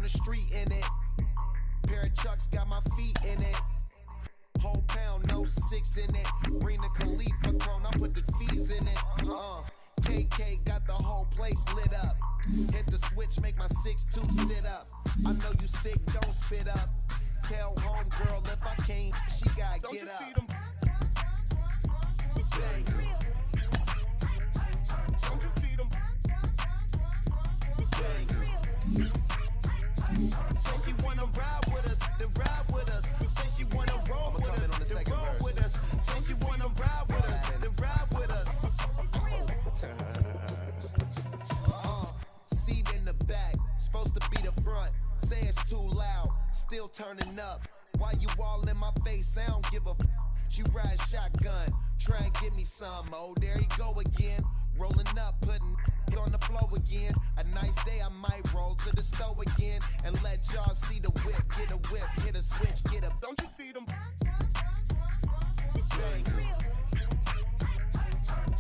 the street in it. Pair of Chucks got my feet in it. Whole pound, no 6 in it. Bring the Khalifa chrome, I put the fees in it. KK got the whole place lit up. Hit the switch, make my 6'2" sit up. I know you sick, don't spit up. Tell homegirl if I can't, she gotta get up. Bang. Don't you see them? Bang. Say she wanna ride with us, then ride with us. Say she wanna roll with us, then roll with us. Say she wanna ride with us, then ride with us. Seat in the back, supposed to be the front. Say it's too loud, still turning up. Why you all in my face? I don't give a f. She ride shotgun, try and give me some. Oh, there you go again. Rolling up, putting on the floor again. A nice day, I might roll to the store again and let y'all see the whip. Get a whip, hit a switch, get a. Don't you see them? Bang.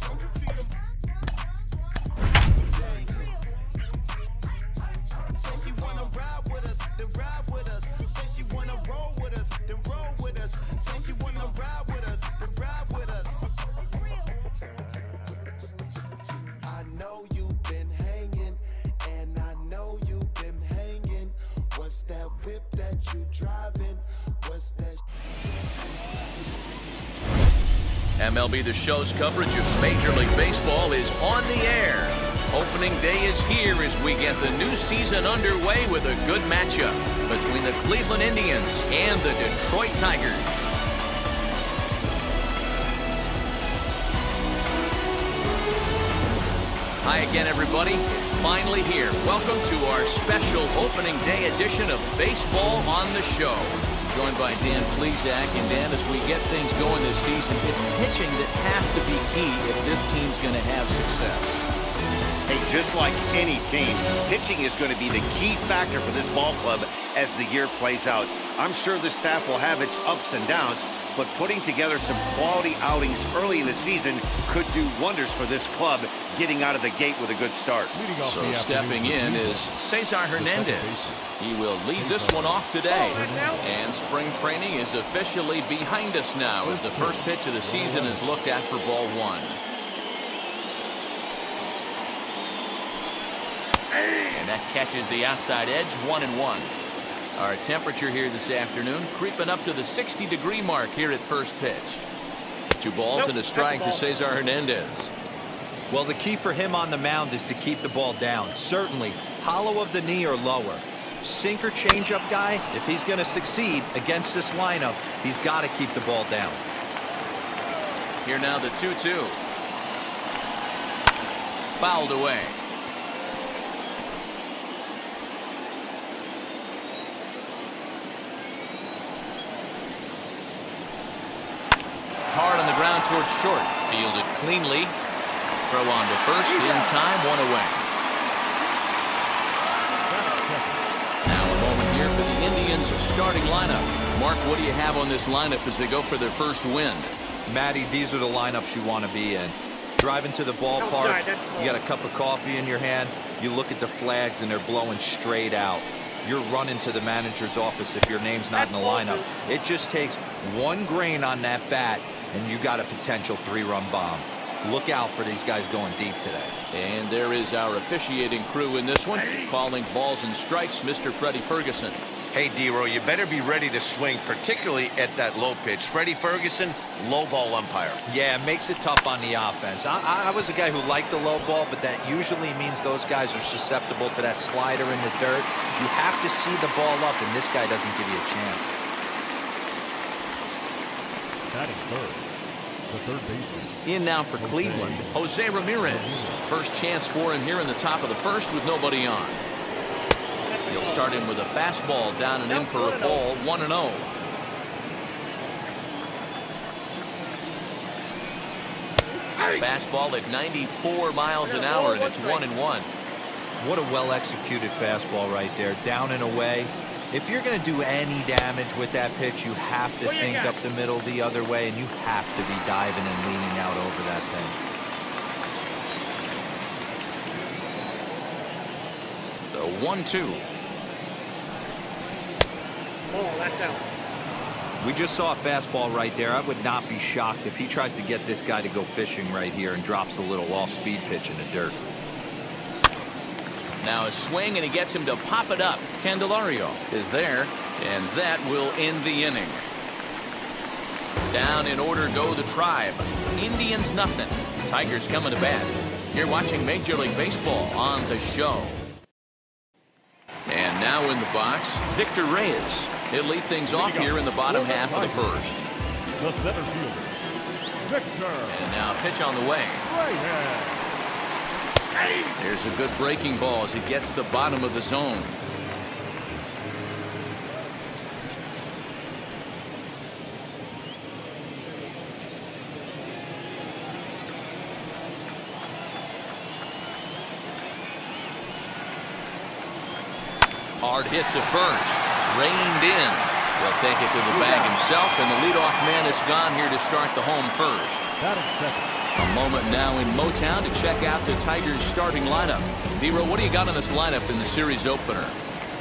Don't you see them? Bang. Say she wanna ride with us, then ride with us. Say she wanna roll with us, then roll with us. Say she wanna ride with us, then ride with us. I know you've been hanging, and I know you've been hanging. What's that whip that you driving? What's that? MLB The Show's coverage of Major League Baseball is on the air. Opening day is here as we get the new season underway with a good matchup between the Cleveland Indians and the Detroit Tigers. Hi again, everybody. It's finally here. Welcome to our special opening day edition of Baseball on the Show. Joined by Dan Plesac. And Dan, as we get things going this season, it's pitching that has to be key if this team's going to have success. Hey, just like any team, pitching is going to be the key factor for this ball club as the year plays out. I'm sure the staff will have its ups and downs, but putting together some quality outings early in the season could do wonders for this club getting out of the gate with a good start. So stepping in is Cesar Hernandez. He will lead this one off today. And spring training is officially behind us now as the first pitch of the season is looked at for ball one. And that catches the outside edge, 1-1. Our temperature here this afternoon creeping up to the 60-degree mark here at first pitch. 2 balls and a strike to Cesar Hernandez. Well, the key for him on the mound is to keep the ball down. Certainly, hollow of the knee or lower. Sinker changeup guy, if he's going to succeed against this lineup, he's got to keep the ball down. Here now the 2-2. Fouled away. Hard on the ground towards short. Fielded cleanly. Throw on to first. In time, 1 away. Now a moment here for the Indians' starting lineup. Mark, what do you have on this lineup as they go for their first win? Matty, these are the lineups you want to be in. Driving to the ballpark, you got a cup of coffee in your hand, you look at the flags and they're blowing straight out. You're running to the manager's office if your name's not in the lineup. It just takes 1 grain on that bat and you got a potential 3-run bomb. Look out for these guys going deep today. And there is our officiating crew in this one, calling balls and strikes, Mr. Freddie Ferguson. Hey, D-Row, you better be ready to swing, particularly at that low pitch. Freddie Ferguson, low ball umpire. Yeah, it makes it tough on the offense. I was a guy who liked the low ball, but that usually means those guys are susceptible to that slider in the dirt. You have to see the ball up, and this guy doesn't give you a chance. Batting third, the third baseman. In now for Cleveland, Jose Ramirez. First chance for him here in the top of the first with nobody on. He'll start in with a fastball down and in for a ball, 1-0. Fastball at 94 miles an hour, and it's 1-1. What a well-executed fastball right there, down and away. If you're going to do any damage with that pitch, you have to think up the middle the other way, and you have to be diving and leaning out over that thing. The 1-2. We just saw a fastball right there. I would not be shocked if he tries to get this guy to go fishing right here and drops a little off-speed pitch in the dirt. Now a swing, and he gets him to pop it up. Candelario is there, and that will end the inning. Down in order go the Tribe. Indians nothing. Tigers coming to bat. You're watching Major League Baseball on the show. And now in the box, Victor Reyes. He'll lead things off here in the bottom half of the first. The center fielder, Victor. And now a pitch on the way. There's a good breaking ball as he gets the bottom of the zone. Hard hit to first. Reined in. He'll take it to the bag himself, and the leadoff man is gone here to start the home first. A moment now in Motown to check out the Tigers starting lineup. Hero, what do you got on this lineup in the series opener?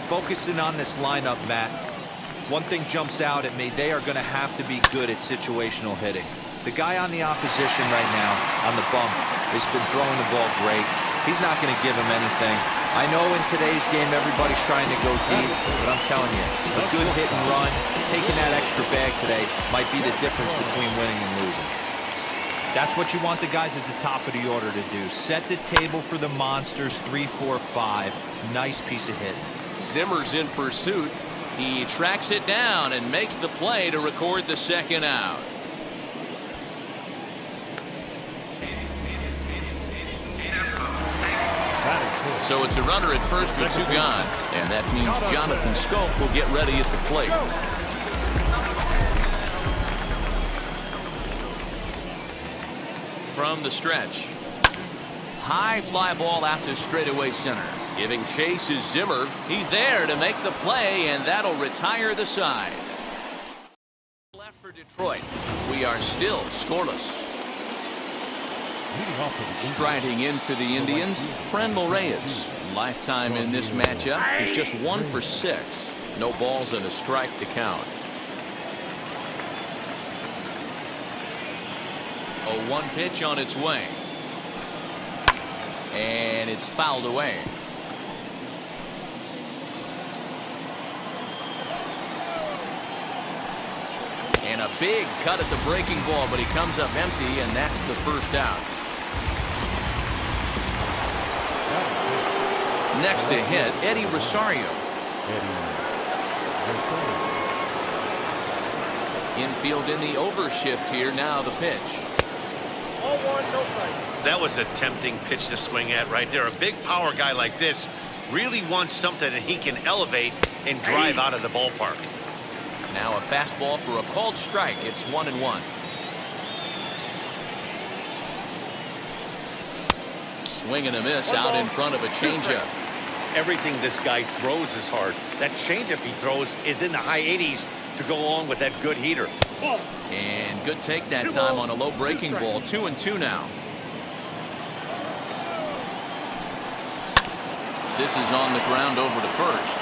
Focusing on this lineup, Matt, one thing jumps out at me. They are going to have to be good at situational hitting. The guy on the opposition right now on the bump has been throwing the ball great. He's not going to give him anything. I know in today's game everybody's trying to go deep, but I'm telling you, a good hit and run, taking that extra bag today might be the difference between winning and losing. That's what you want the guys at the top of the order to do. Set the table for the monsters, 3, 4, 5. Nice piece of hit. Zimmer's in pursuit. He tracks it down and makes the play to record the second out. So it's a runner at first with 2 gone, and that means Jonathan Scope will get ready at the plate. From the stretch, high fly ball out to straightaway center. Giving chase is Zimmer. He's there to make the play, and that'll retire the side. Left for Detroit. We are still scoreless. Striding in for the Indians, Franmil Reyes. Lifetime in this matchup. He's just 1 for 6. No balls and a strike to count. A 1 pitch on its way. And it's fouled away. And a big cut at the breaking ball, but he comes up empty, and that's the first out. Next to hit, Eddie Rosario. Infield in the overshift here. Now the pitch. That was a tempting pitch to swing at right there. A big power guy like this really wants something that he can elevate and drive out of the ballpark. Now a fastball for a called strike. It's 1-1. Swing and a miss out in front of a changeup. Everything this guy throws is hard. That changeup he throws is in the high 80s to go along with that good heater. And good take that time on a low breaking ball. 2-2 now. This is on the ground over to first.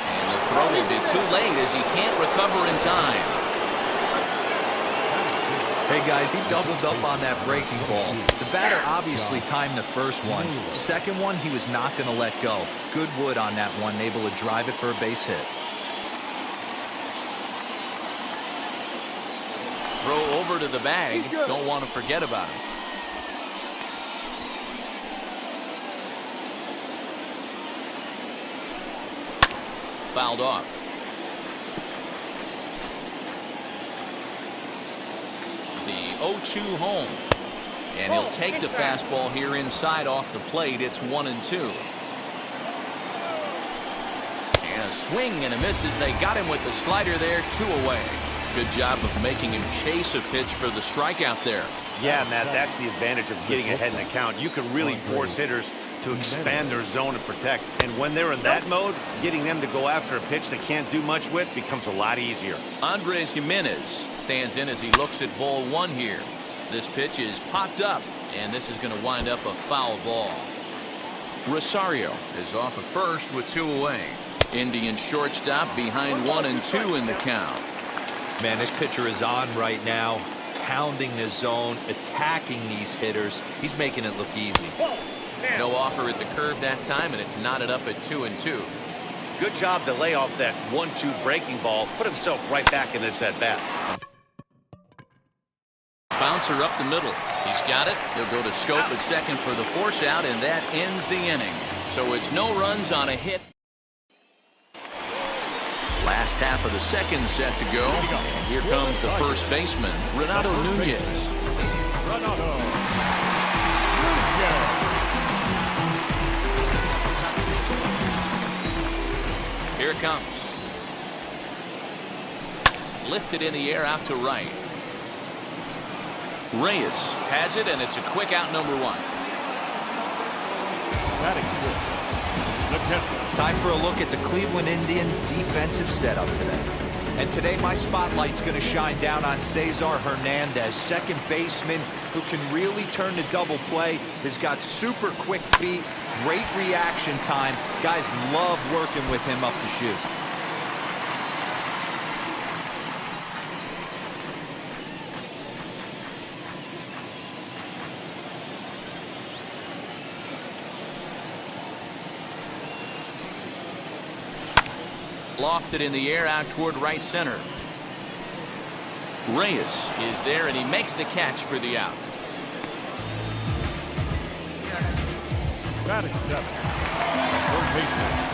And the throw will be too late as he can't recover in time. Hey guys, he doubled up on that breaking ball. The batter obviously timed the first one. Second one, he was not going to let go. Good wood on that one, able to drive it for a base hit. Throw over to the bag. Don't want to forget about him. Fouled off. The 0-2 home. And he'll take the fastball here inside off the plate. It's 1-2. And a swing and a miss as they got him with the slider there. 2 away. Good job of making him chase a pitch for the strikeout there. Yeah, Matt, that's the advantage of getting ahead in the count. You can really force hitters to expand their zone and protect. And when they're in that mode, getting them to go after a pitch they can't do much with becomes a lot easier. Andres Jimenez stands in as he looks at ball 1 here. This pitch is popped up, and this is going to wind up a foul ball. Rosario is off of first with 2 away. Indian shortstop behind 1-2 in the count. Man, this pitcher is on right now, pounding the zone, attacking these hitters. He's making it look easy. No offer at the curve that time, and it's knotted up at 2-2. Good job to lay off that 1-2 breaking ball, put himself right back in this at bat. Bouncer up the middle. He's got it. He'll go to Scope at second for the force out, and that ends the inning. So it's no runs on a hit. Last half of the second set to go. And here comes the first baseman, Renato Nunez. Renato Nunez. Here it comes. Lifted in the air out to right. Reyes has it, and it's a quick out, number 1. Time for a look at the Cleveland Indians' defensive setup today. And today my spotlight's going to shine down on Cesar Hernandez, second baseman who can really turn the double play, has got super quick feet, great reaction time. Guys love working with him up the chute. Lofted in the air out toward right center. Reyes is there, and he makes the catch for the out.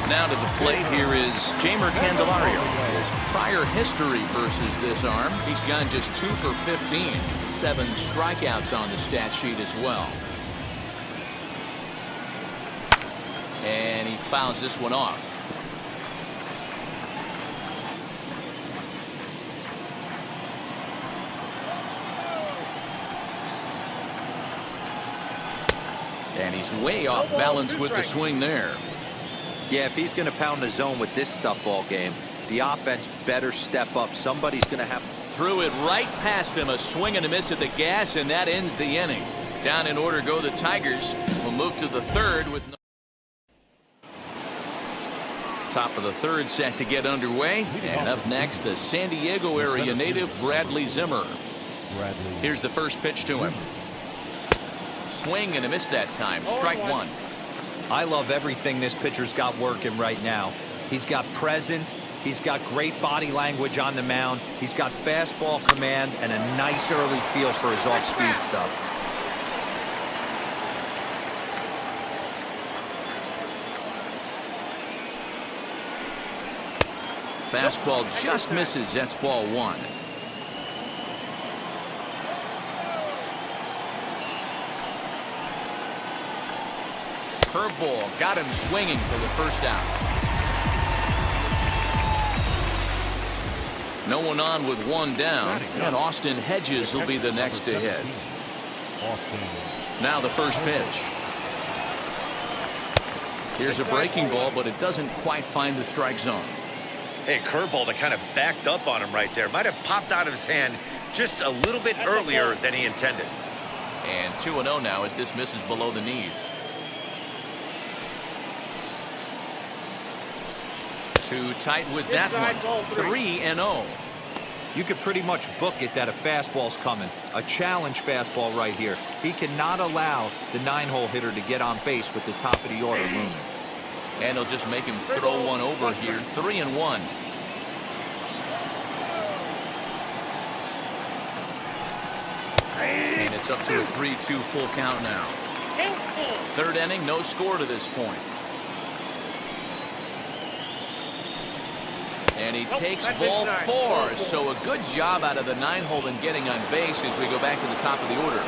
Now to the plate, here is Jeimer Candelario. His prior history versus this arm, he's gone just 2 for 15. 7 strikeouts on the stat sheet as well. And he fouls this one off. And he's way off balance with the swing there. Yeah, if he's going to pound the zone with this stuff all game, the offense better step up. Somebody's going to have... Threw it right past him, a swing and a miss at the gas, and that ends the inning. Down in order go the Tigers. We'll move to the third with no... Top of the third set to get underway. And up next, the San Diego area native Bradley Zimmer. Here's the first pitch to him. Swing and a miss that time. Strike 1. I love everything this pitcher's got working right now. He's got presence. He's got great body language on the mound. He's got fastball command and a nice early feel for his off-speed stuff. Fastball just misses. That's ball 1. Curveball got him swinging for the first out. No one on with 1 down, and Austin Hedges will be the next to hit. Now the first pitch. Here's a breaking ball, but it doesn't quite find the strike zone. Hey, curveball that kind of backed up on him right there. Might have popped out of his hand just a little bit earlier than he intended. And 2-0 now as this misses below the knees. Too tight with that one. 3-0. You could pretty much book it that a fastball's coming. A challenge fastball right here. He cannot allow the 9-hole hitter to get on base with the top of the order looming. And he'll just make him throw one over here. 3-1. And it's up to a 3-2 full count now. Third inning, no score to this point. And he takes ball 4. So a good job out of the 9-hole in getting on base as we go back to the top of the order.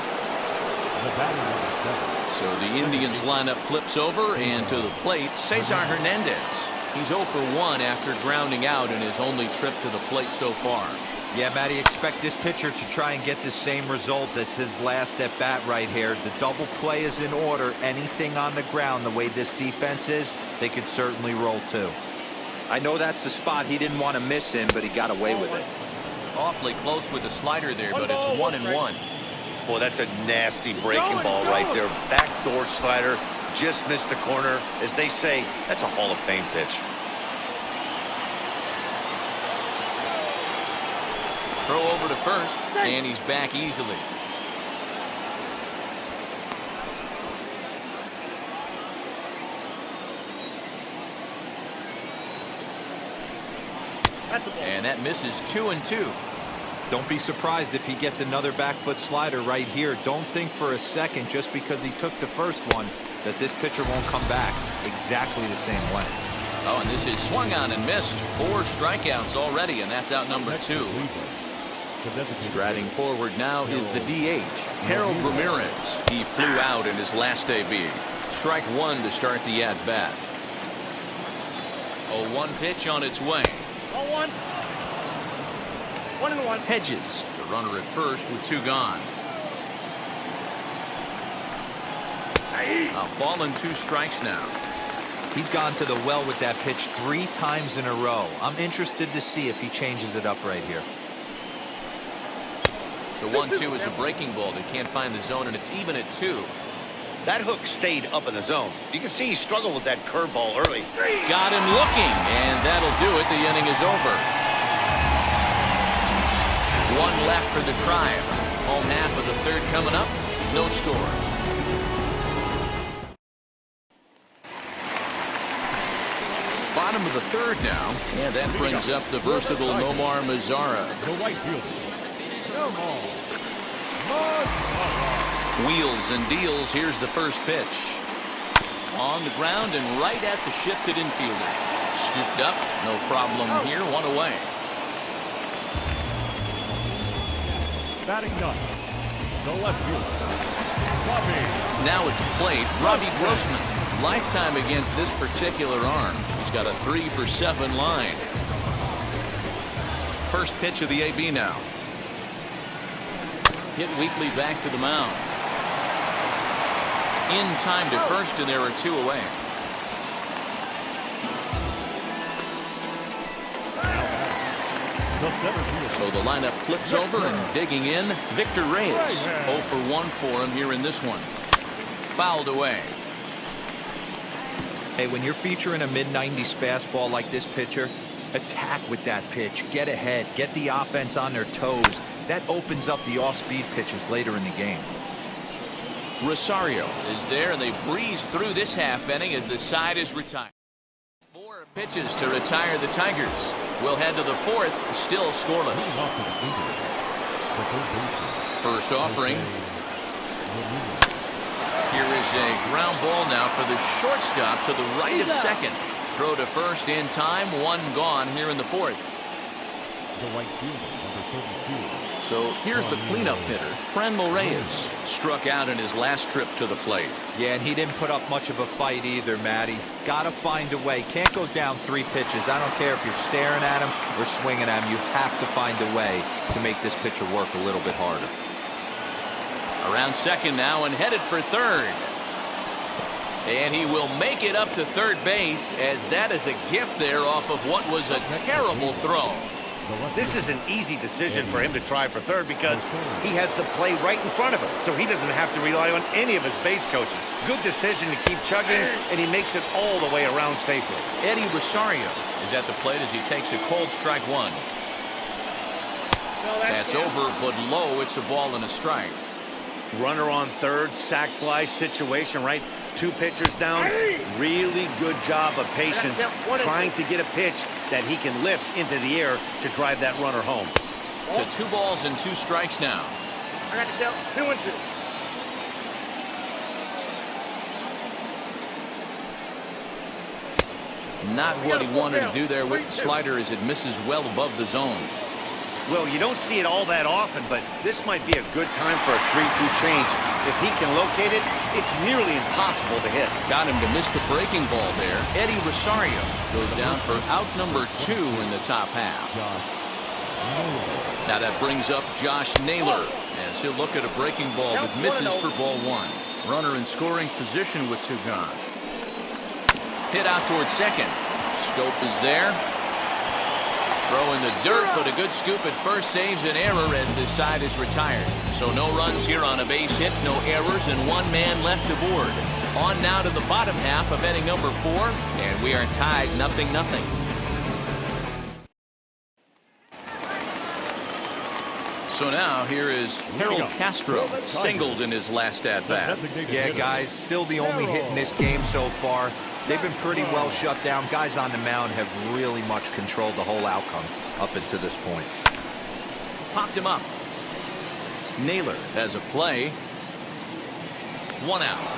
So the Indians lineup flips over, and to the plate, Cesar Hernandez. He's 0 for 1 after grounding out in his only trip to the plate so far. Yeah, Matty, expect this pitcher to try and get the same result. That's his last at bat right here. The double play is in order. Anything on the ground, the way this defense is, they could certainly roll too. I know that's the spot he didn't want to miss in, but he got away with it. Awfully close with the slider there, but it's 1-1. Boy, that's a nasty breaking ball right there. Backdoor slider, just missed the corner. As they say, that's a Hall of Fame pitch. Throw over to first, and he's back easily. And that misses 2-2. Don't be surprised if he gets another back foot slider right here. Don't think for a second, just because he took the first one, that this pitcher won't come back exactly the same way. Oh, and this is swung on and missed. 4 strikeouts already, and that's out number 2. Striding forward now is the DH, Harold Ramirez. He flew out in his last AB. Strike 1 to start the at-bat. 0-1 pitch on its way. 0-1. 1-1. Hedges, the runner at first with 2 gone. A ball and 2 strikes now. He's gone to the well with that pitch 3 times in a row. I'm interested to see if he changes it up right here. The 1-2 is a breaking ball. They can't find the zone, and it's even at 2. That hook stayed up in the zone. You can see he struggled with that curveball early. Got him looking, and that'll do it. The inning is over. 1 left for the Tribe. Home half of the 3rd coming up. No score. Bottom of the 3rd now, and that brings up the versatile Nomar Mazara. The right fielder, Nomar. Wheels and deals. Here's the first pitch. On the ground and right at the shifted infielders. Scooped up. No problem here. 1 away. Batting ninth, the left fielder, Bobby. Now at the plate, Robbie Grossman. Lifetime against this particular arm. He's got a 3 for 7 line. First pitch of the AB now. Hit weakly back to the mound. In time to first, and there are 2 away. So the lineup flips over, and digging in, Victor Reyes. 0 for 1 for him here in this one. Fouled away. Hey, when you're featuring a mid-90s fastball like this pitcher, attack with that pitch. Get ahead. Get the offense on their toes. That opens up the off-speed pitches later in the game. Rosario is there, and they breeze through this half inning as the side is retired. 4 pitches to retire the Tigers. We'll head to the 4th, still scoreless. First offering. Here is a ground ball now for the shortstop to the right of second. Throw to first in time. 1 gone here in the 4th. The right fielder, number 32. So here's the cleanup hitter, Franmil Reyes. Struck out in his last trip to the plate. Yeah, and he didn't put up much of a fight either, Matty. Gotta find a way. Can't go down 3 pitches. I don't care if you're staring at him or swinging at him. You have to find a way to make this pitcher work a little bit harder. Around second now and headed for third. And he will make it up to third base, as that is a gift there off of what was a terrible throw. This is an easy decision for him to try for third because he has the play right in front of him, so he doesn't have to rely on any of his base coaches. Good decision to keep chugging, and he makes it all the way around safely. Eddie Rosario is at the plate as he takes a cold strike 1. That's over, but low. It's a ball and a strike. Runner on third, sac fly situation, right? 2 pitchers down. Really good job of patience, trying to get a pitch that he can lift into the air to drive that runner home. To 2 balls and 2 strikes now. I got to tell 2 and 2. Not what he wanted to do there with the slider, as it misses well above the zone. Well, you don't see it all that often, but this might be a good time for a 3-2 change. If he can locate it, it's nearly impossible to hit. Got him to miss the breaking ball there. Eddie Rosario goes down for out number 2 in the top half. Now that brings up Josh Naylor as he'll look at a breaking ball that misses for ball 1. Runner in scoring position with 2 gone. Hit out towards second. Scope is there. Throw in the dirt, but a good scoop at first saves an error as this side is retired. So no runs here on a base hit, no errors, and 1 man left aboard. On now to the bottom half of inning number 4, and we are tied 0-0. So now here is Harold Castro, singled in his last at-bat. Yeah, guys, still the only hit in this game so far. They've been pretty well shut down. Guys on the mound have really much controlled the whole outcome up until this point. Popped him up. Naylor has a play. 1 out.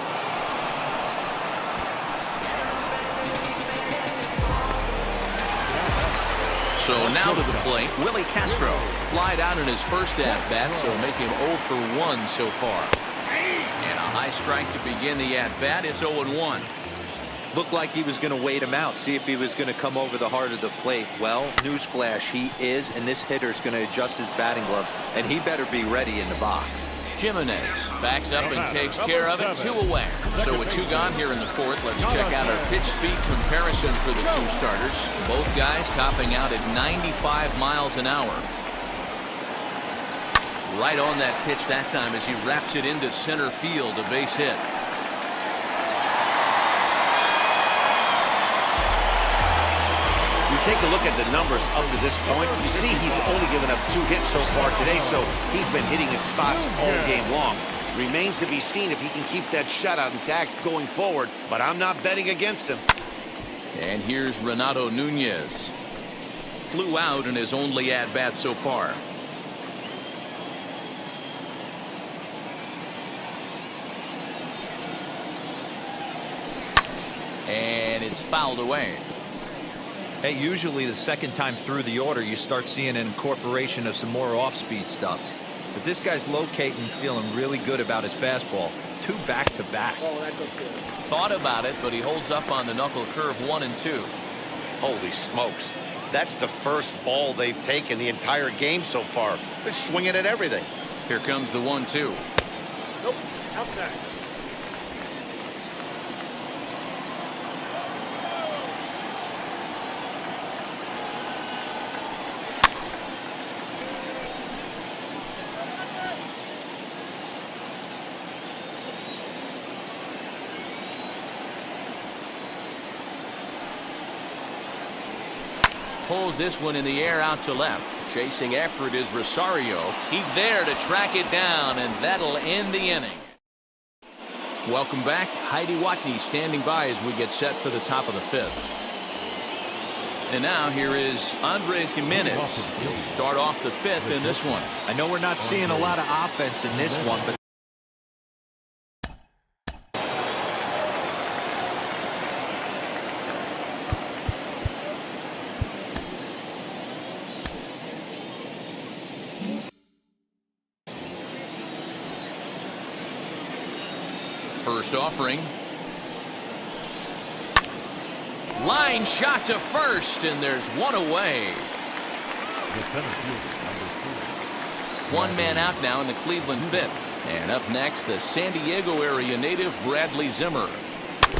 So now to the plate, Willie Castro. Flied out in his first at-bat, so make him 0 for 1 so far. And a high strike to begin the at-bat. It's 0-1. Looked like he was going to wait him out, see if he was going to come over the heart of the plate. Well, newsflash, he is, and this hitter's going to adjust his batting gloves, and he better be ready in the box. Jimenez backs up and takes care of it. 2 away. So with 2 gone here in the 4th, let's check out our pitch speed comparison for the 2 starters. Both guys topping out at 95 miles an hour. Right on that pitch that time as he wraps it into center field, a base hit. You take a look at the numbers up to this point, you see he's only given up 2 hits so far today, so he's been hitting his spots all game long. Remains to be seen if he can keep that shutout intact going forward, but I'm not betting against him. And here's Renato Nunez. Flew out in his only at-bat so far. And it's fouled away. Hey, usually the second time through the order, you start seeing an incorporation of some more off-speed stuff. But this guy's locating, feeling really good about his fastball. 2 back-to-back. Oh, that looks good. Thought about it, but he holds up on the knuckle curve 1 and 2. Holy smokes. That's the first ball they've taken the entire game so far. They're swinging at everything. Here comes the 1-2. Nope, outside. Pulls this one in the air out to left. Chasing after it is Rosario. He's there to track it down, and that'll end the inning. Welcome back. Heidi Watney standing by as we get set for the top of the 5th. And now here is Andres Jimenez. He'll start off the 5th in this one. I know we're not seeing a lot of offense in this one, but first offering. Line shot to first, and there's 1 away. One man out now in the Cleveland 5th. And up next, the San Diego area native Bradley Zimmer.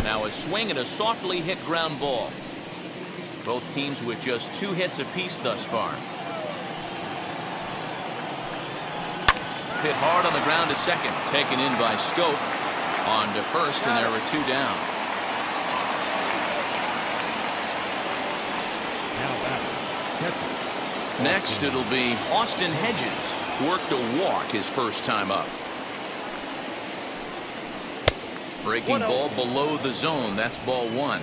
Now a swing and a softly hit ground ball. Both teams with just 2 hits apiece thus far. Hit hard on the ground to second. Taken in by Scope. On to first, and there were 2 down. Next, it'll be Austin Hedges. Worked a walk his first time up. Breaking ball below the zone. That's ball 1.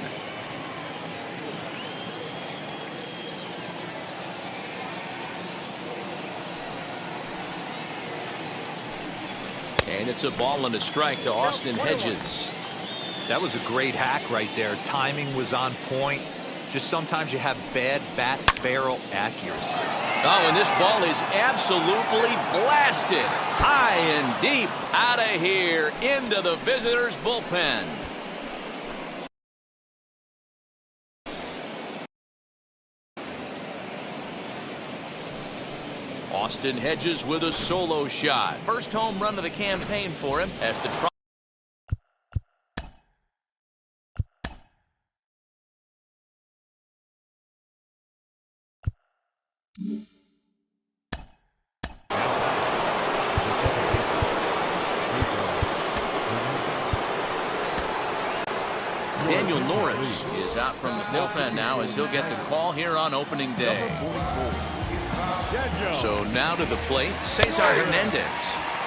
And it's a ball and a strike to Austin Hedges. that was a great hack right there. Timing was on point. Just sometimes you have bad bat barrel accuracy. Oh, and this ball is absolutely blasted. High and deep. Out of here. Into the visitors' bullpen. Austin Hedges with a solo shot. First home run of the campaign for him as the try. Daniel Norris is out from the bullpen now as he'll get the call here on opening day. So now to the plate, Cesar Hernandez.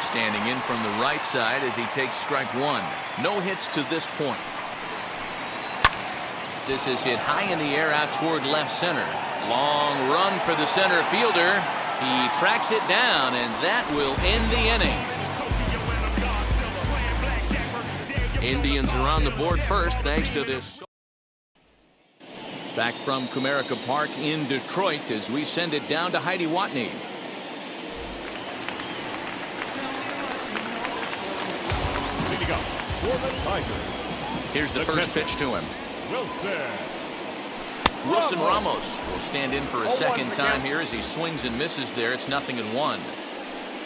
Standing in from the right side as he takes strike one. No hits to this point. This is hit high in the air out toward left center. Long run for the center fielder. He tracks it down, and that will end the inning. Indians are on the board first thanks to this. Back from Comerica Park in Detroit as we send it down to Heidi Watney. Here's the first pitch to him. Wilson Ramos will stand in for a second time here as he swings and misses there. It's 0-1.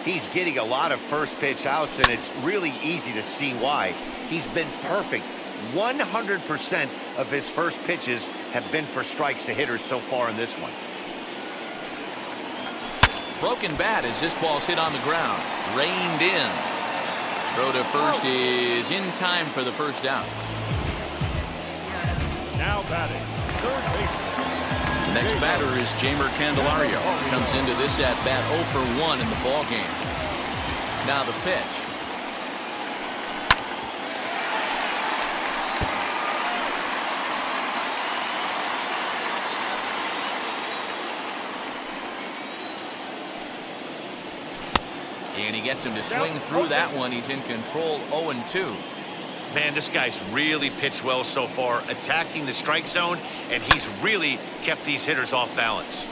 He's getting a lot of first pitch outs, and it's really easy to see why. He's been perfect. 100% of his first pitches have been for strikes to hitters so far in this one. Broken bat as this ball's hit on the ground. Reined in. Throw to first is in time for the first out. Now batting, third base. Next batter is Jeimer Candelario. Comes into this at bat 0 for 1 in the ball game. Now the pitch. And he gets him to swing through that one. He's in control 0-2. Man, this guy's really pitched well so far, attacking the strike zone, and he's really kept these hitters off balance.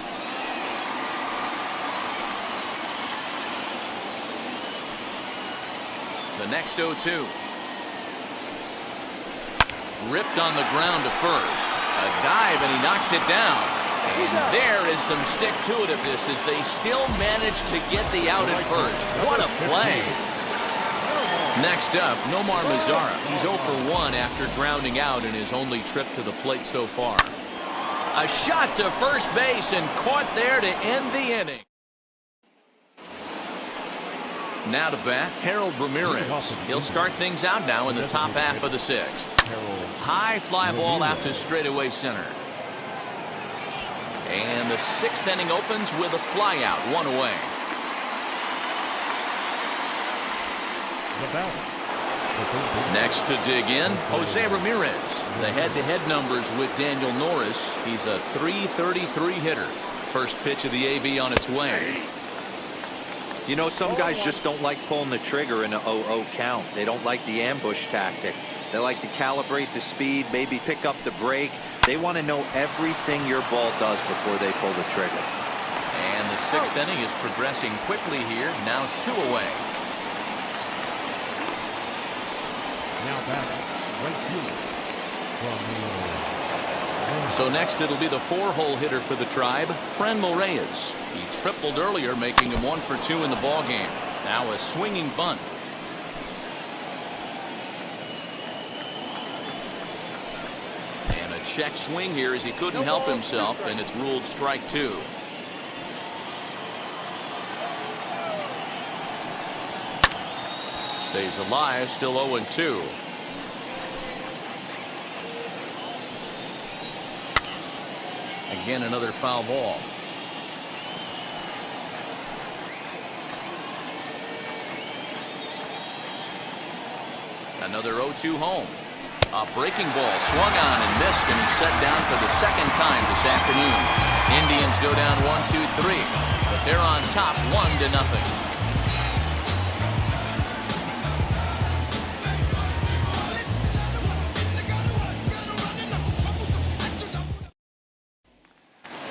The next 0-2. Ripped on the ground to first. A dive, and he knocks it down. And there is some stick-to-itiveness as they still manage to get the out at first. What a play. Next up, Nomar Mazara. He's 0 for 1 after grounding out in his only trip to the plate so far. A shot to first base and caught there to end the inning. Now to bat, Harold Ramirez. He'll start things out now in the top half of the sixth. High fly ball out to straightaway center. And the sixth inning opens with a fly out, 1 away. Next to dig in, Jose Ramirez. The head-to-head numbers with Daniel Norris. He's a .333 hitter. First pitch of the AB on its way. You know, some guys just don't like pulling the trigger in an 0-0 count. They don't like the ambush tactic. They like to calibrate the speed, maybe pick up the brake. They want to know everything your ball does before they pull the trigger. And the sixth inning is progressing quickly here. Now 2 away. Now batting, right fielder from So next it'll be the 4-hole hitter for the Tribe, Franmil Reyes. He tripled earlier, making him 1 for 2 in the ball game. Now a swinging bunt. And a check swing here as he couldn't help himself, and it's ruled strike 2. Stays alive, still 0-2. Again, another foul ball. Another 0-2 home. A breaking ball swung on and missed, and he's set down for the second time this afternoon. Indians go down 1-2-3, but they're on top 1-0.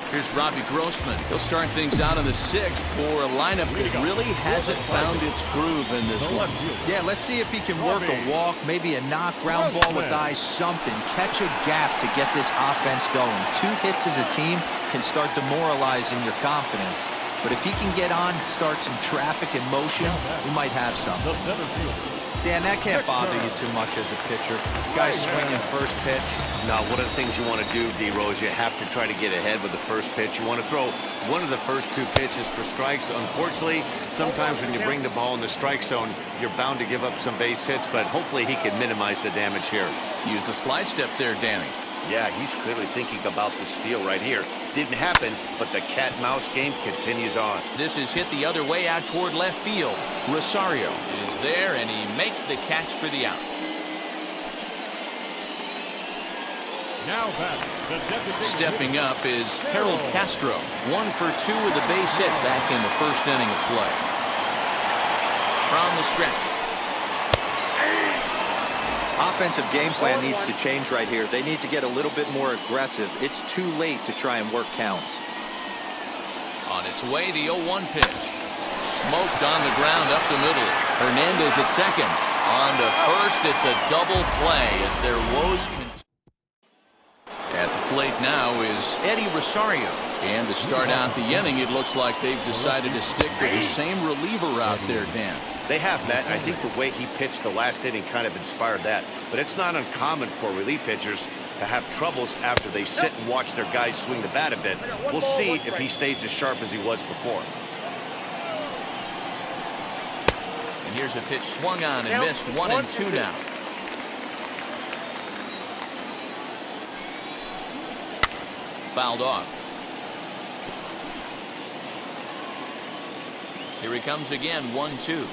Here's Robbie Grossman. He'll start things out in the sixth for a lineup that really hasn't found its groove in this one. Yeah, let's see if he can work a walk, maybe a knock, ground ball with eyes, something. Catch a gap to get this offense going. 2 hits as a team can start demoralizing your confidence. But if he can get on, start some traffic in motion, we might have something. Dan, that can't bother you too much as a pitcher. Guys swinging first pitch. Now, one of the things you want to do, D-Rose, you have to try to get ahead with the first pitch. You want to throw one of the first 2 pitches for strikes. Unfortunately, sometimes when you bring the ball in the strike zone, you're bound to give up some base hits, but hopefully he can minimize the damage here. Use the slide step there, Danny. Yeah, he's clearly thinking about the steal right here. Didn't happen, but the cat-mouse game continues on. This is hit the other way out toward left field. Rosario is there, and he makes the catch for the out. Now back, the deputy. Stepping up is Harold Castro. 1 for 2 with a base hit back in the first inning of play. From the stretch. Offensive game plan needs to change right here. They need to get a little bit more aggressive. It's too late to try and work counts. On its way, the 0-1 pitch. Smoked on the ground up the middle. Hernandez at second. On to first, it's a double play as their woes continue. At the plate now is Eddie Rosario. And to start out the inning, it looks like they've decided to stick with the same reliever out there, Dan. They have, Matt, and I think the way he pitched the last inning kind of inspired that. But it's not uncommon for relief pitchers to have troubles after they sit and watch their guys swing the bat a bit. We'll see if he stays as sharp as he was before. And here's a pitch swung on and missed. 1-2 now. Fouled off. Here he comes again. 1-2.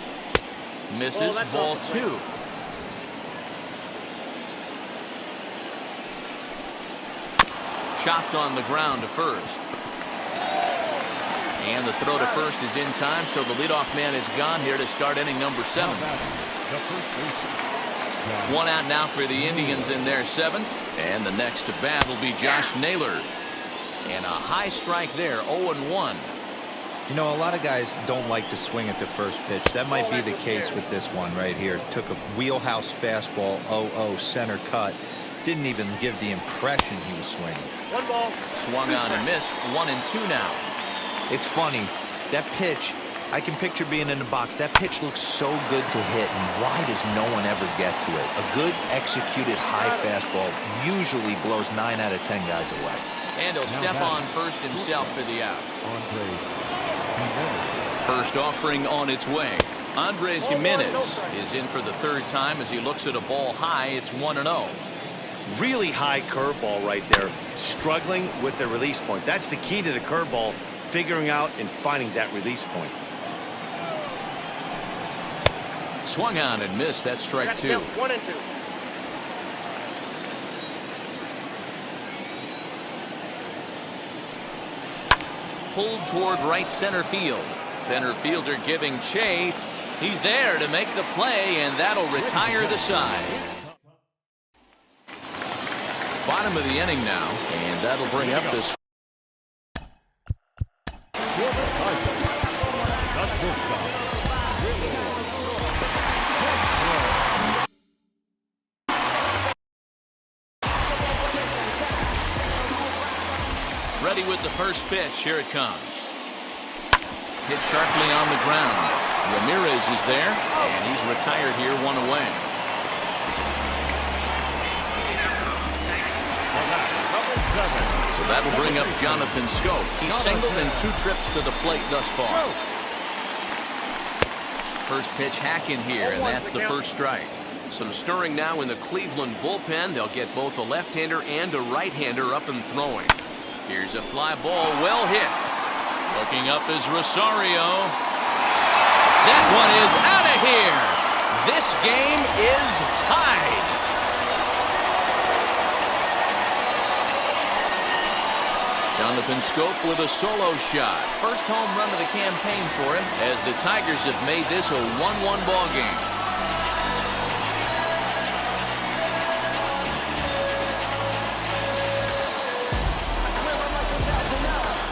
Misses. Ball 2. Chopped on the ground to first. And the throw to first is in time, so the leadoff man is gone here to start inning number 7. One out now for the Indians in their 7th. And the next to bat will be Josh Naylor. And a high strike there, 0-1. You know, a lot of guys don't like to swing at the first pitch. That might be the case with this one right here. Took a wheelhouse fastball, 0-0 center cut. Didn't even give the impression he was swinging. 1 ball. Swung on and missed. 1-2 now. It's funny. That pitch, I can picture being in the box. That pitch looks so good to hit, and why does no one ever get to it? A good executed high fastball usually blows 9 out of 10 guys away. And he'll step on first himself for the out. First offering on its way. Andres Jimenez is in for the 3rd time as he looks at a ball high. It's 1-0. Really high curveball right there. Struggling with the release point. That's the key to the curveball, figuring out and finding that release point. Swung on and missed. That's strike 2. 1-2. Pulled toward right center field. Center fielder giving chase. He's there to make the play, and that'll retire the side. Bottom of the inning now, and that'll bring up this. Ready with the first pitch. Here it comes. Hit sharply on the ground. Ramirez is there, and he's retired here, 1 away. So that'll bring up Jonathan Scope. He's singled in 2 trips to the plate thus far. First pitch hack in here, and that's the first strike. Some stirring now in the Cleveland bullpen. They'll get both a left-hander and a right-hander up and throwing. Here's a fly ball, well hit. Looking up is Rosario. That one is out of here. This game is tied. Jonathan Scope with a solo shot. First home run of the campaign for him as the Tigers have made this a 1-1 ball game.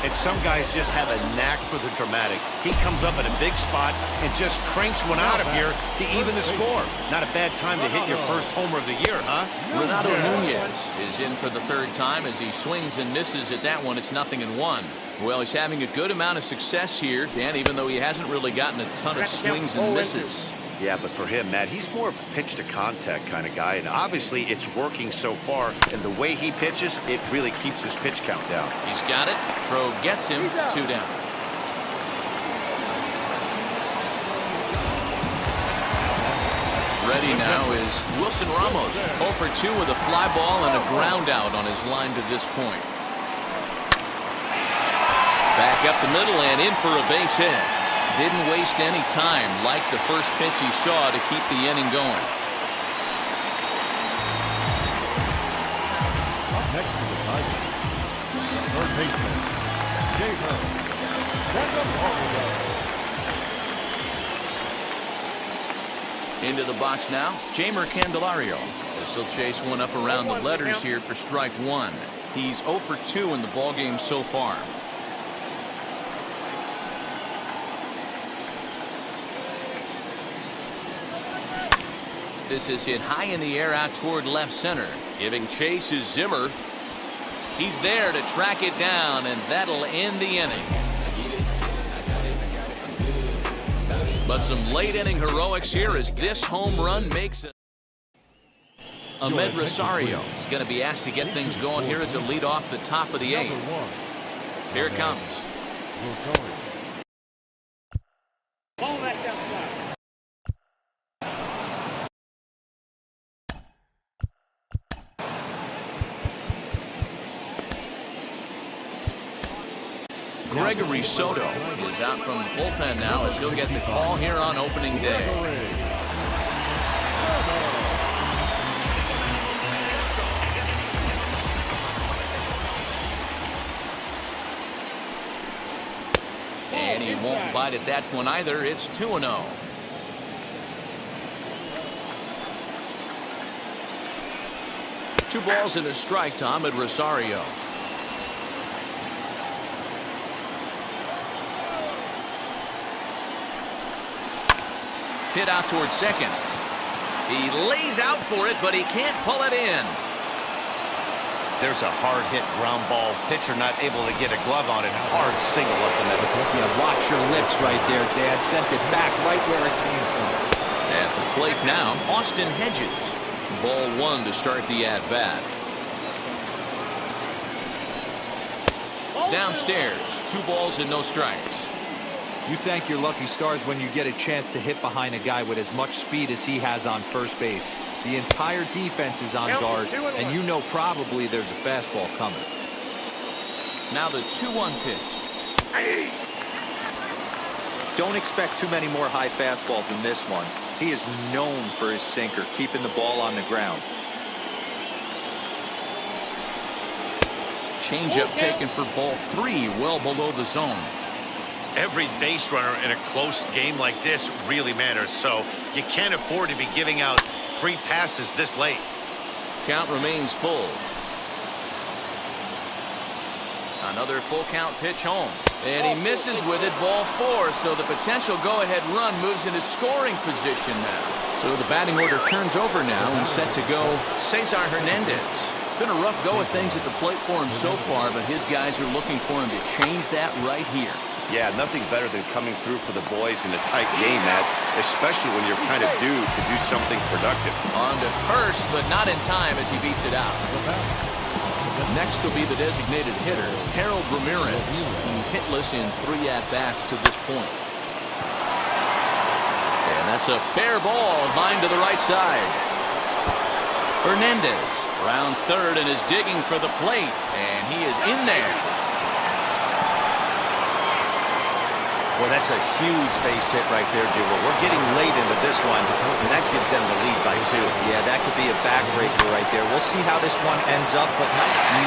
And some guys just have a knack for the dramatic. He comes up at a big spot and just cranks one out of here to even the score. Not a bad time to hit your first homer of the year, huh? Renato Nunez is in for the 3rd time as he swings and misses at that one. It's 0-1. Well, he's having a good amount of success here, Dan, even though he hasn't really gotten a ton of swings and misses. Yeah, but for him, Matt, he's more of a pitch-to-contact kind of guy, and obviously it's working so far, and the way he pitches, it really keeps his pitch count down. He's got it. Throw gets him. 2 down. ready now is Wilson Ramos. 0 for 2 with a fly ball and a ground out on his line to this point. Back up the middle and in for a base hit. Didn't waste any time, like the first pitch he saw, to keep the inning going. Up next to the Tigers, third baseman, Jamer. Into the box now, Jamer Candelario. This will chase one up around the letters here for strike one. He's 0 for 2 in the ballgame so far. This is hit high in the air out toward left center. Giving chase is Zimmer. He's there to track it down, and that'll end the inning. But some late inning heroics here as this home run makes it. Ahmed Rosario is going to be asked to get things going here as a lead off the top of the eighth. Here it comes. Ball back outside. Gregory Soto is out from the bullpen now as he'll get the call here on opening day. And he won't bite at that one either. It's 2-0. Two balls and a strike to Ahmed Rosario. Hit out towards second. He lays out for it, but he can't pull it in. There's a hard hit ground ball. Pitcher not able to get a glove on it. Hard single up the middle. Yeah, watch your lips right there, Dad. Sent it back right where it came from. At the plate now, Austin Hedges. Ball one to start the at-bat. Downstairs, 2 balls and no strikes. You thank your lucky stars when you get a chance to hit behind a guy with as much speed as he has on first base. The entire defense is on guard, and you know probably there's a fastball coming. Now the 2-1 pitch. Don't expect too many more high fastballs than this one. He is known for his sinker, keeping the ball on the ground. Changeup taken for ball 3, well below the zone. Every base runner in a close game like this really matters, so you can't afford to be giving out free passes this late. Count remains full. Another full count pitch home. And he misses with it, ball 4, so the potential go-ahead run moves into scoring position now. So the batting order turns over now and set to go Cesar Hernandez. It's been a rough go of things at the plate for him so far, but his guys are looking for him to change that right here. Yeah, nothing better than coming through for the boys in a tight game, Matt, especially when you're kind of due to do something productive. On to first, but not in time as he beats it out. Next will be the designated hitter, Harold Ramirez. He's hitless in 3 at-bats to this point. And that's a fair ball, line to the right side. Hernandez rounds third and is digging for the plate, and he is in there. Well, that's a huge base hit right there, Dewar. We're getting late into this one, and that gives them the lead by 2. Yeah, that could be a backbreaker right there. We'll see how this one ends up, but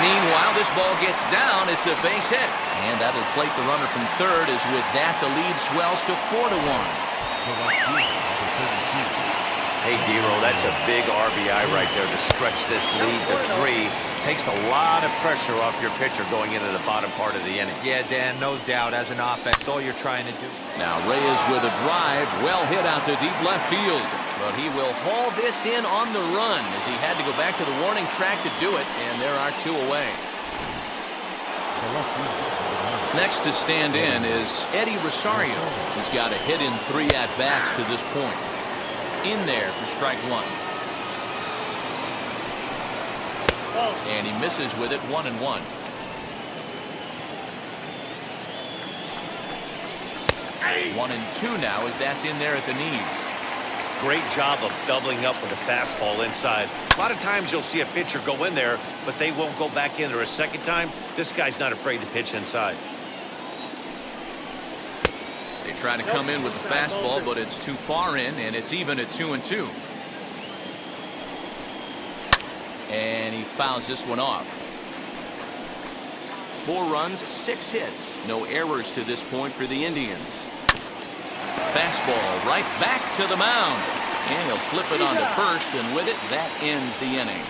meanwhile, this ball gets down. It's a base hit. And that'll plate the runner from third, as with that, the lead swells to 4-1. Hey, Dero, that's a big RBI right there to stretch this lead to 3. Takes a lot of pressure off your pitcher going into the bottom part of the inning. Yeah, Dan, no doubt. As an offense, all you're trying to do. Now Reyes with a drive, well hit out to deep left field. But he will haul this in on the run as he had to go back to the warning track to do it, and there are 2 away. Next to stand in is Eddie Rosario. He's got a hit in 3 at-bats to this point. In there for strike 1. And he misses with it, 1-1. Hey. 1-2 now as that's in there at the knees. great job of doubling up with a fastball inside. A lot of times you'll see a pitcher go in there, but they won't go back in there a second time. This guy's not afraid to pitch inside. They try to come in with the fastball, but it's too far in, and it's even at 2-2. And he fouls this one off. 4 runs, 6 hits. No errors to this point for the Indians. Fastball right back to the mound. And he'll flip it onto first, and with it, that ends the inning.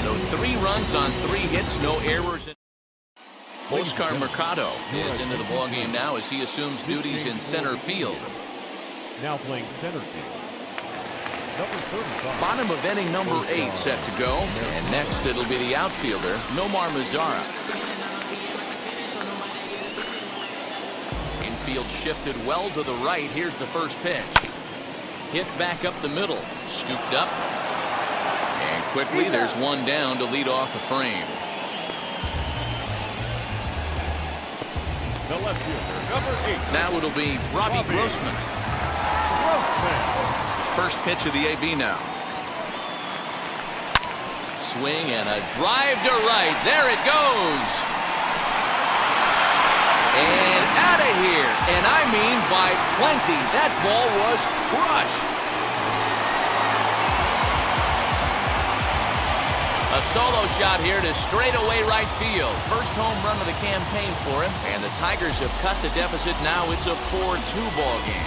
So 3 runs on 3 hits, no errors. Oscar Mercado is into the ballgame now as he assumes duties in center field. Now playing center field. Number 35. Bottom of inning number 8 set to go. And next it'll be the outfielder, Nomar Mazara. Infield shifted well to the right. Here's the first pitch. Hit back up the middle. Scooped up. And quickly there's one down to lead off the frame. The left fielder, number 8. Now it'll be Robbie Grossman. First pitch of the AB now. Swing and a drive to right. There it goes. And out of here. And I mean by plenty. That ball was crushed. A solo shot here to straightaway right field. First home run of the campaign for him. And the Tigers have cut the deficit. Now it's a 4-2 ball game.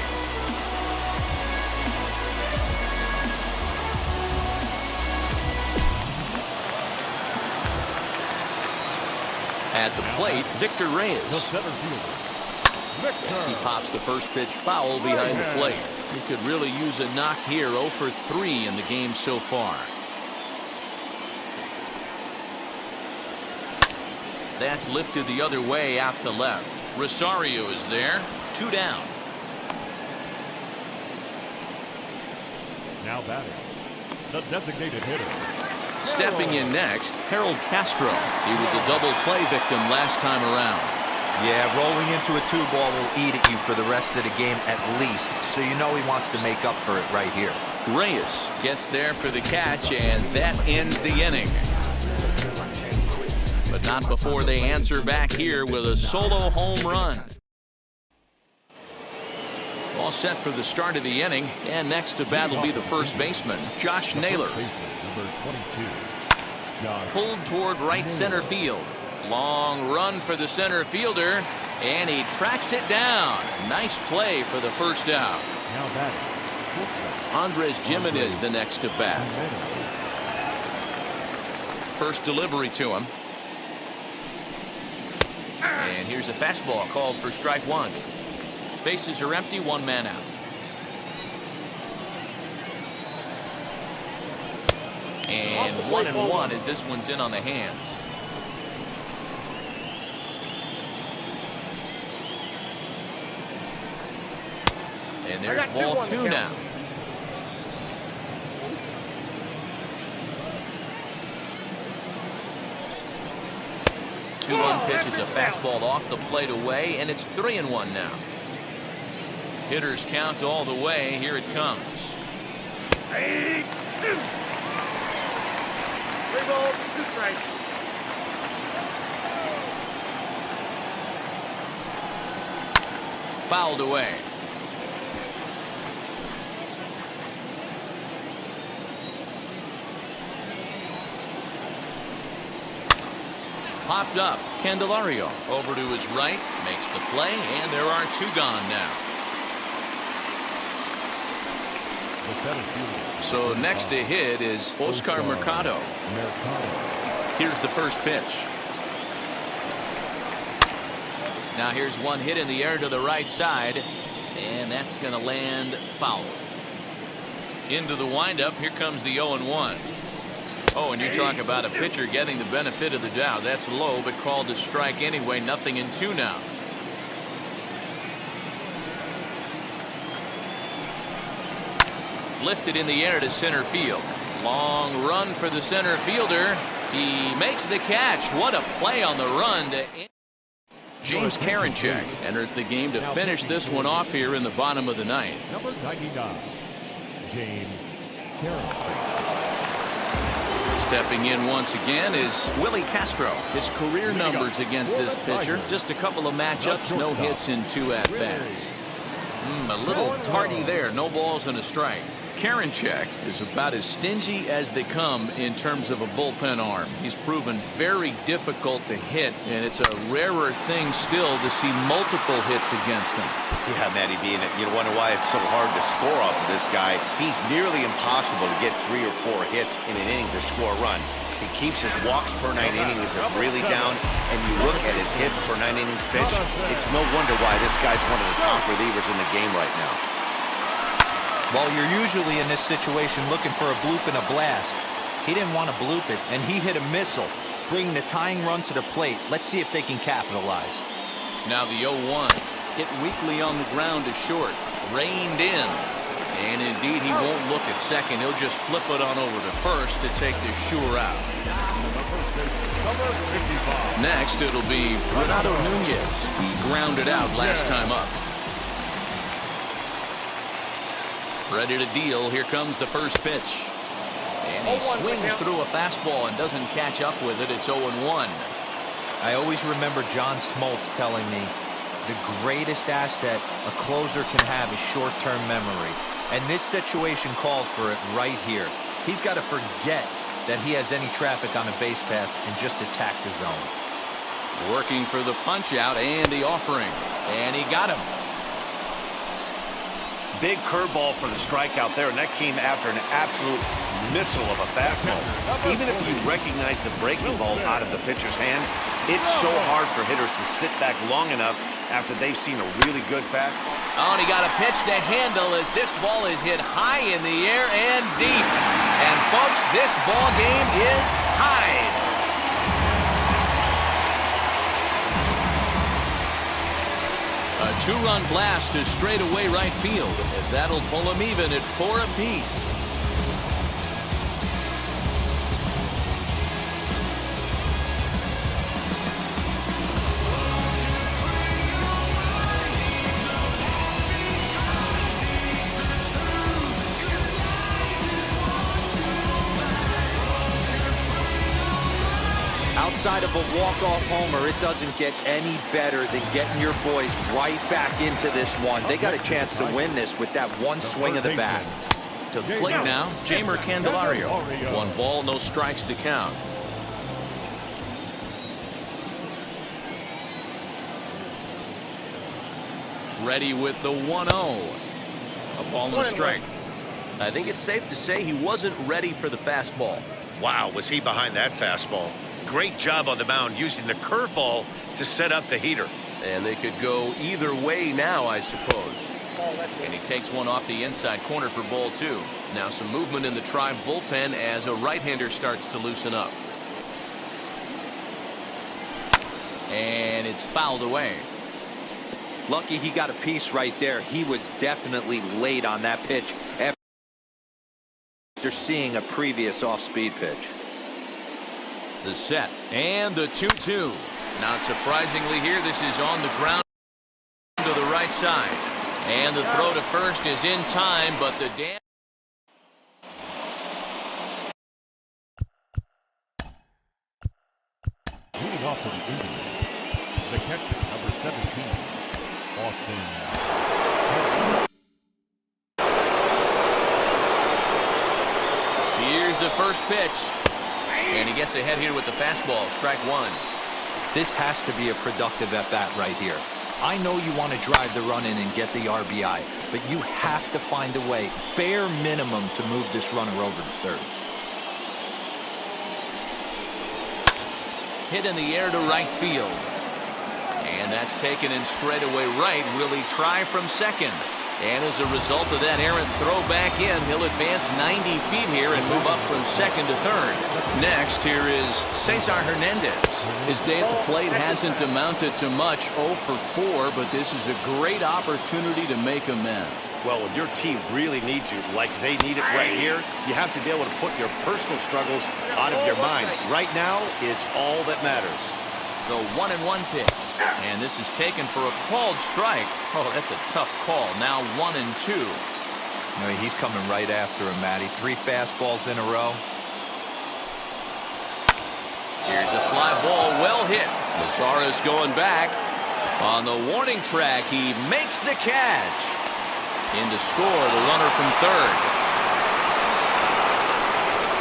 At the plate, Victor Reyes. The center fielder, As he pops the first pitch foul behind the plate. He could really use a knock here. 0 for 3 in the game so far. That's lifted the other way out to left. Rosario is there. 2 down. Now batting, the designated hitter. Stepping in next, Harold Castro. He was a double play victim last time around. Yeah, rolling into a 2-ball will eat at you for the rest of the game at least, so you know he wants to make up for it right here. Reyes gets there for the catch, and that ends the inning. But not before they answer back here with a solo home run. All set for the start of the inning, and next to bat will be the first baseman, Josh Naylor. Number 22. Pulled toward right center field. Long run for the center fielder, and he tracks it down. Nice play for the first out. Now batting, Andres Gimenez the next to bat. First delivery to him. And here's a fastball called for strike 1. Bases are empty, 1 man out. And 1-1 as this one's in on the hands. And there's ball 2 now. Two-one pitch is a fastball off the plate away, and it's 3-1 now. Hitters count all the way. Here it comes. 3 balls, 2 strikes. Fouled away. Popped up. Candelario over to his right, makes the play, and there are 2 gone now. So next to hit is Oscar Mercado. Here's the first pitch. Now here's one hit in the air to the right side, and that's going to land foul. Into the windup, here comes the 0-1. Oh, and you talk about a pitcher getting the benefit of the doubt. That's low, but called a strike anyway. 0-2 now. Lifted in the air to center field. Long run for the center fielder. He makes the catch. What a play on the run to James Karinchak enters the game to finish this one off here in the bottom of the 9th. Number 99. James Karen. Stepping in once again is Willie Castro. His career numbers against this pitcher, just a couple of matchups, no hits in 2 at-bats. A little tardy there, no balls and a strike. Karinchak is about as stingy as they come in terms of a bullpen arm. He's proven very difficult to hit, and it's a rarer thing still to see multiple hits against him. Yeah, Matty V, and you wonder why it's so hard to score off of this guy. He's nearly impossible to get 3 or 4 hits in an inning to score a run. He keeps his walks per 9 innings really down, and you look at his hits per 9 innings pitch, it's no wonder why this guy's one of the top relievers in the game right now. Well, you're usually in this situation looking for a bloop and a blast. He didn't want to bloop it, and he hit a missile, bringing the tying run to the plate. Let's see if they can capitalize. Now the 0-1. Hit weakly on the ground to short. Reined in. And indeed, he won't look at second. He'll just flip it on over to first to take the sure out. Next, it'll be Renato Nunez. He grounded out last time up. Ready to deal. Here comes the first pitch. And he swings through a fastball and doesn't catch up with it. It's 0-1. I always remember John Smoltz telling me the greatest asset a closer can have is short-term memory. And this situation calls for it right here. He's got to forget that he has any traffic on a base pass and just attack the zone. Working for the punch out and the offering. And he got him. Big curveball for the strikeout there, and that came after an absolute missile of a fastball. Even if you recognize the breaking ball out of the pitcher's hand, it's so hard for hitters to sit back long enough after they've seen a really good fastball. Oh, and he got a pitch to handle as this ball is hit high in the air and deep. And folks, this ball game is tied. A 2-run blast to straightaway right field, as that'll pull him even at 4 apiece. Outside of a walk-off homer, it doesn't get any better than getting your boys right back into this one. They got a chance to win this with that one swing of the bat. To the plate now, Jamer Candelario. 1 ball, no strikes to count. Ready with the 1-0. A ball and a strike. I think it's safe to say he wasn't ready for the fastball. Wow, was he behind that fastball. Great job on the mound using the curveball to set up the heater. And they could go either way now, I suppose. And he takes one off the inside corner for ball 2. Now some movement in the Tribe bullpen as a right-hander starts to loosen up. And it's fouled away. Lucky he got a piece right there. He was definitely late on that pitch after seeing a previous off-speed pitch. The set and the 2-2. Not surprisingly here, this is on the ground to the right side. And the throw to first is in time, but the damage. Leading off for the Indians, the catcher, number 17, Austin. Here's the first pitch. And he gets ahead here with the fastball. Strike 1. This has to be a productive at-bat right here. I know you want to drive the run in and get the RBI, but you have to find a way, bare minimum, to move this runner over to third. Hit in the air to right field. And that's taken in straightaway right. Will he try from second? And as a result of that errant throw back in, he'll advance 90 feet here and move up from second to third. Next, here is Cesar Hernandez. His day at the plate hasn't amounted to much, 0 for 4, but this is a great opportunity to make amends. Well, when your team really needs you, like they need it right here, you have to be able to put your personal struggles out of your mind. Right now is all that matters. The 1-1 pitch. And this is taken for a called strike. Oh, that's a tough call. Now 1-2. No, he's coming right after him, Matty. 3 fastballs in a row. Here's a fly ball, well hit. Lazara's going back. On the warning track, he makes the catch. In to score, the runner from third.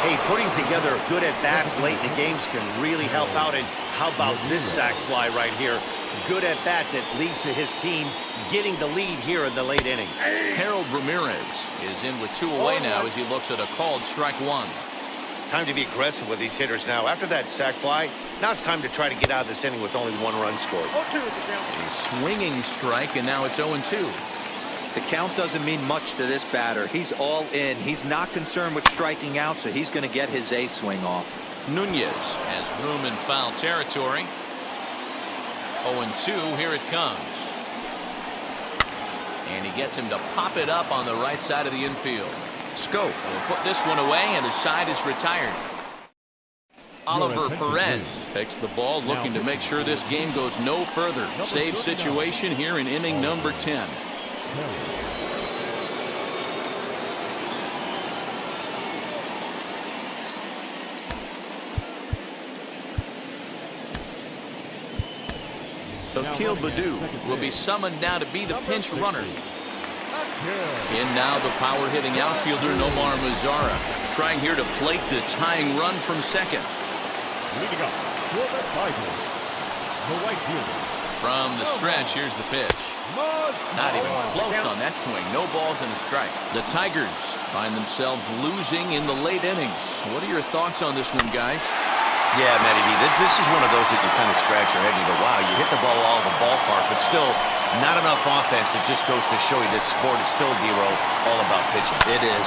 Hey, putting together good at-bats late in the games can really help out. And how about this sac fly right here? Good at-bat that leads to his team getting the lead here in the late innings. Harold Ramirez is in with 2 away now as he looks at a called strike 1. Time to be aggressive with these hitters now. After that sac fly, now it's time to try to get out of this inning with only 1 run scored. A swinging strike, and now it's 0-2. The count doesn't mean much to this batter. He's all in. He's not concerned with striking out, so he's going to get his A swing off. Nunez has room in foul territory. 0-2, here it comes. And he gets him to pop it up on the right side of the infield. Scope will put this one away, and the side is retired. Oliver Perez takes the ball, looking to make sure this game goes no further. Save situation here in inning number 10. Akil Baddoo will be summoned now to be the pinch runner. In now the power-hitting outfielder Nomar Mazara, trying here to plate the tying run from second. Leading up for the Tigers, the right fielder. From the stretch, here's the pitch. Not even close on that swing. No balls and a strike. The Tigers find themselves losing in the late innings. What are your thoughts on this one, guys? Yeah, Matty B, this is one of those that you kind of scratch your head and you go, wow, you hit the ball all over the ballpark, but still not enough offense. It just goes to show you this sport is still, Dero, all about pitching. It is.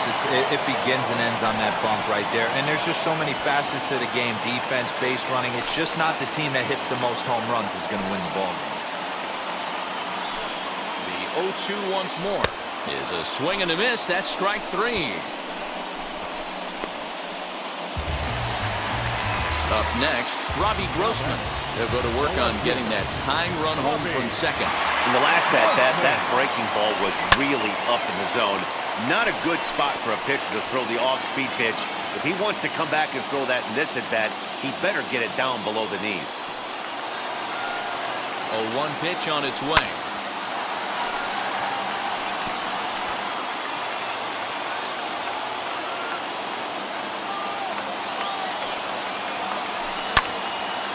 It begins and ends on that bump right there. And there's just so many facets to the game. Defense, base running. It's just not the team that hits the most home runs is going to win the ball game. The 0-2 once more is a swing and a miss. That's strike 3. Up next, Robbie Grossman. They'll go to work on getting that tying run home from second. In the last at-bat, that breaking ball was really up in the zone. Not a good spot for a pitcher to throw the off-speed pitch. If he wants to come back and throw that in this at-bat, he better get it down below the knees. A 1 pitch on its way.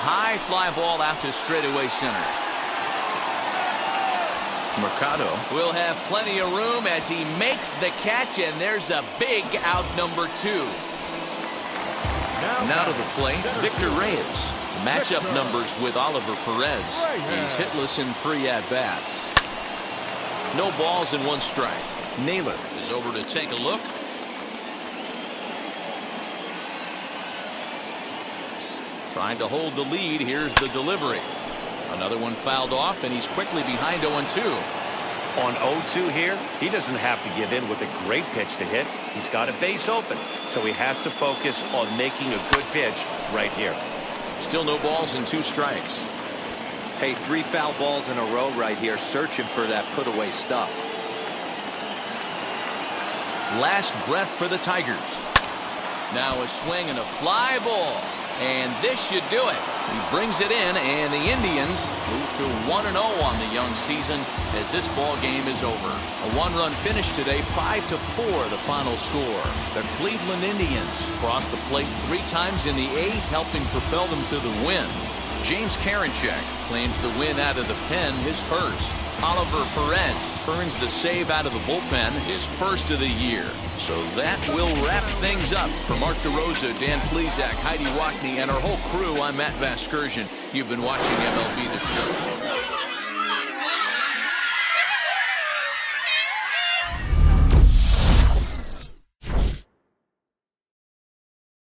High fly ball out to straightaway center. Mercado will have plenty of room as he makes the catch, and there's a big out number 2. Now to the plate, Victor Reyes. Matchup numbers with Oliver Perez. He's hitless in 3 at-bats. No balls and 1 strike. Naylor is over to take a look. Trying to hold the lead. Here's the delivery. Another one fouled off, and he's quickly behind 0-2. On 0-2 here, he doesn't have to give in with a great pitch to hit. He's got a base open, so he has to focus on making a good pitch right here. Still no balls and 2 strikes. Hey, 3 foul balls in a row right here, searching for that put-away stuff. Last breath for the Tigers. Now a swing and a fly ball. And this should do it. He brings it in, and the Indians move to 1-0 on the young season as this ball game is over. A 1-run finish today, 5-4 the final score. The Cleveland Indians crossed the plate 3 times in the 8th, helping propel them to the win. James Karinchak claims the win out of the pen, his first. Oliver Perez earns the save out of the bullpen, his first of the year. So that will wrap things up. For Mark DeRosa, Dan Plesac, Heidi Wackney, and our whole crew, I'm Matt Vasgersian. You've been watching MLB The Show.